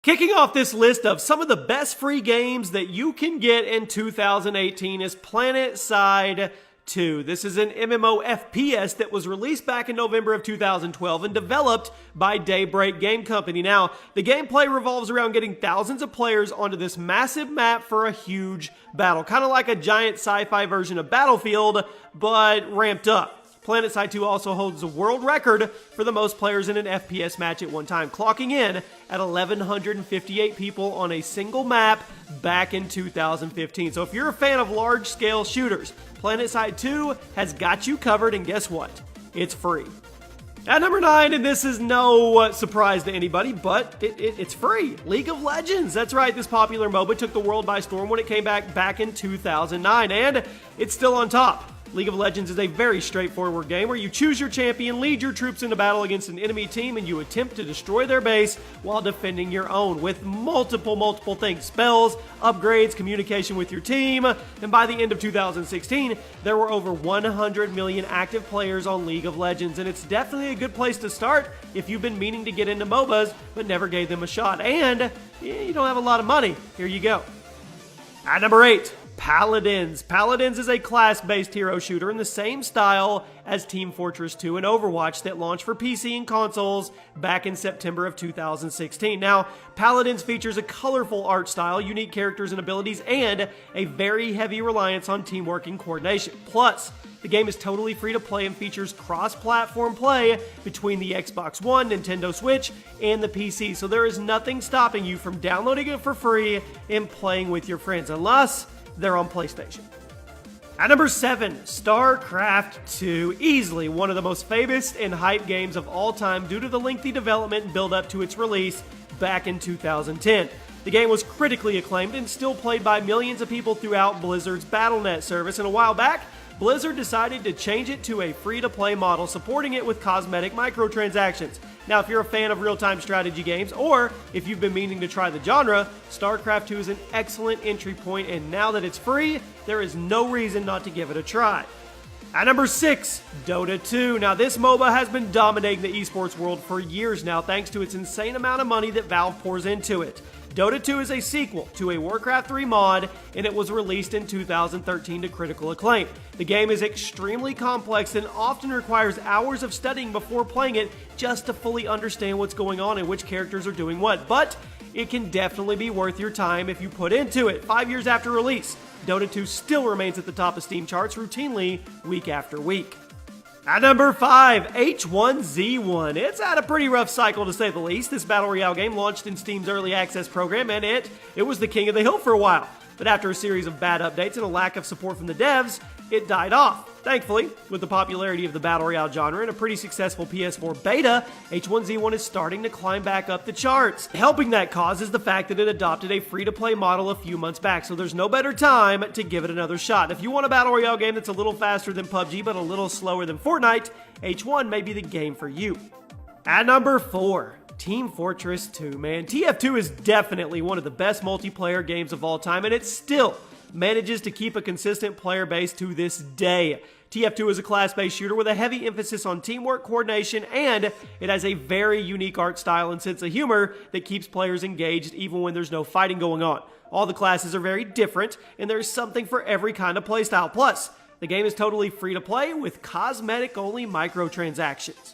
Kicking off this list of some of the best free games that you can get in 2018 is PlanetSide 2. This is an MMO FPS that was released back in November of 2012 and developed by Daybreak Game Company. Now, the gameplay revolves around getting thousands of players onto this massive map for a huge battle. Kind of like a giant sci-fi version of Battlefield, but ramped up. PlanetSide 2 also holds the world record for the most players in an FPS match at one time, clocking in at 1,158 people on a single map back in 2015. So if you're a fan of large-scale shooters, PlanetSide 2 has got you covered, and guess what? It's free. At number 9, and this is no surprise to anybody, but it's free. League of Legends. That's right, this popular MOBA took the world by storm when it came back in 2009, and it's still on top. League of Legends is a very straightforward game where you choose your champion, lead your troops into battle against an enemy team, and you attempt to destroy their base while defending your own with multiple things. Spells, upgrades, communication with your team, and by the end of 2016, there were over 100 million active players on League of Legends, and it's definitely a good place to start if you've been meaning to get into MOBAs but never gave them a shot, and you don't have a lot of money. Here you go. At number 8, Paladins. Paladins is a class-based hero shooter in the same style as Team Fortress 2 and Overwatch that launched for PC and consoles back in September of 2016. Now, Paladins features a colorful art style, unique characters and abilities, and a very heavy reliance on teamwork and coordination. Plus, the game is totally free to play and features cross-platform play between the Xbox One, Nintendo Switch, and the PC, so there is nothing stopping you from downloading it for free and playing with your friends, unless they're on PlayStation. At number 7, StarCraft 2. Easily one of the most famous and hyped games of all time due to the lengthy development and build up to its release back in 2010. The game was critically acclaimed and still played by millions of people throughout Blizzard's Battle.net service, and a while back, Blizzard decided to change it to a free-to-play model, supporting it with cosmetic microtransactions. Now, if you're a fan of real-time strategy games, or if you've been meaning to try the genre, StarCraft 2 is an excellent entry point, and now that it's free, there is no reason not to give it a try. At number 6, Dota 2. Now, this MOBA has been dominating the esports world for years now, thanks to its insane amount of money that Valve pours into it. Dota 2 is a sequel to a Warcraft 3 mod, and it was released in 2013 to critical acclaim. The game is extremely complex and often requires hours of studying before playing it just to fully understand what's going on and which characters are doing what, but it can definitely be worth your time if you put into it. 5 years after release, Dota 2 still remains at the top of Steam charts routinely week after week. At number 5, H1Z1. It's had a pretty rough cycle to say the least. This Battle Royale game launched in Steam's Early Access program, and it was the king of the hill for a while. But after a series of bad updates and a lack of support from the devs, it died off. Thankfully, with the popularity of the Battle Royale genre and a pretty successful PS4 beta, H1Z1 is starting to climb back up the charts. Helping that cause is the fact that it adopted a free-to-play model a few months back, so there's no better time to give it another shot. If you want a Battle Royale game that's a little faster than PUBG but a little slower than Fortnite, H1 may be the game for you. At number 4, Team Fortress 2. Man, TF2 is definitely one of the best multiplayer games of all time, and it still manages to keep a consistent player base to this day. TF2 is a class-based shooter with a heavy emphasis on teamwork, coordination, and it has a very unique art style and sense of humor that keeps players engaged even when there's no fighting going on. All the classes are very different, and there's something for every kind of playstyle. Plus, the game is totally free to play with cosmetic-only microtransactions.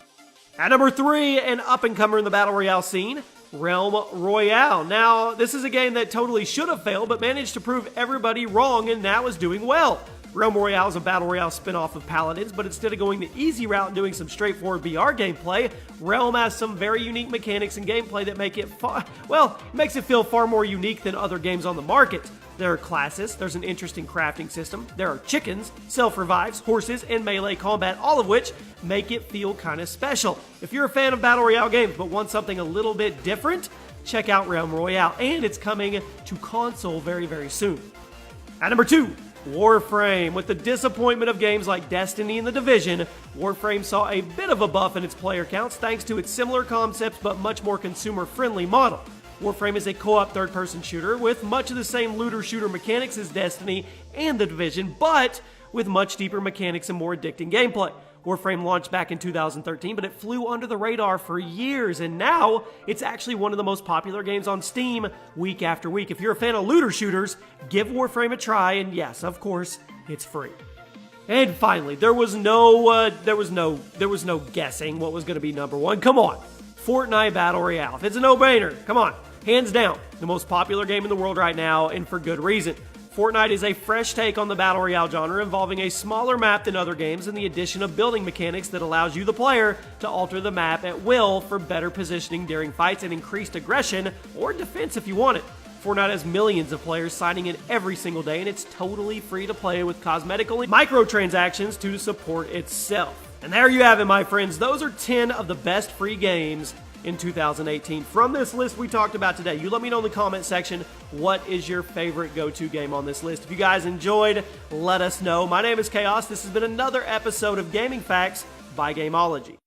At number 3, an up-and-comer in the Battle Royale scene, Realm Royale. Now, this is a game that totally should have failed, but managed to prove everybody wrong and now is doing well. Realm Royale is a Battle Royale spin-off of Paladins, but instead of going the easy route and doing some straightforward BR gameplay, Realm has some very unique mechanics and gameplay that make it makes it feel far more unique than other games on the market. There are classes, there's an interesting crafting system, there are chickens, self-revives, horses, and melee combat, all of which make it feel kind of special. If you're a fan of Battle Royale games but want something a little bit different, check out Realm Royale, and it's coming to console very, very soon. At number 2, Warframe. With the disappointment of games like Destiny and The Division, Warframe saw a bit of a buff in its player counts thanks to its similar concepts but much more consumer-friendly model. Warframe is a co-op third-person shooter with much of the same looter-shooter mechanics as Destiny and The Division, but with much deeper mechanics and more addicting gameplay. Warframe launched back in 2013, but it flew under the radar for years, and now it's actually one of the most popular games on Steam week after week. If you're a fan of looter shooters, give Warframe a try, and yes, of course, it's free. And finally, there was no guessing what was going to be number one. Come on, Fortnite Battle Royale. If it's a no-brainer, come on, hands down, the most popular game in the world right now, and for good reason. Fortnite is a fresh take on the Battle Royale genre, involving a smaller map than other games and the addition of building mechanics that allows you, the player, to alter the map at will for better positioning during fights and increased aggression or defense if you want it. Fortnite has millions of players signing in every single day, and it's totally free to play with cosmetical microtransactions to support itself. And there you have it, my friends. Those are 10 of the best free games in 2018 from this list we talked about today. You let me know in the comment section, what is your favorite go-to game on this list? If you guys enjoyed, let us know. My name is Chaos. This has been another episode of Gaming Facts by Gameology.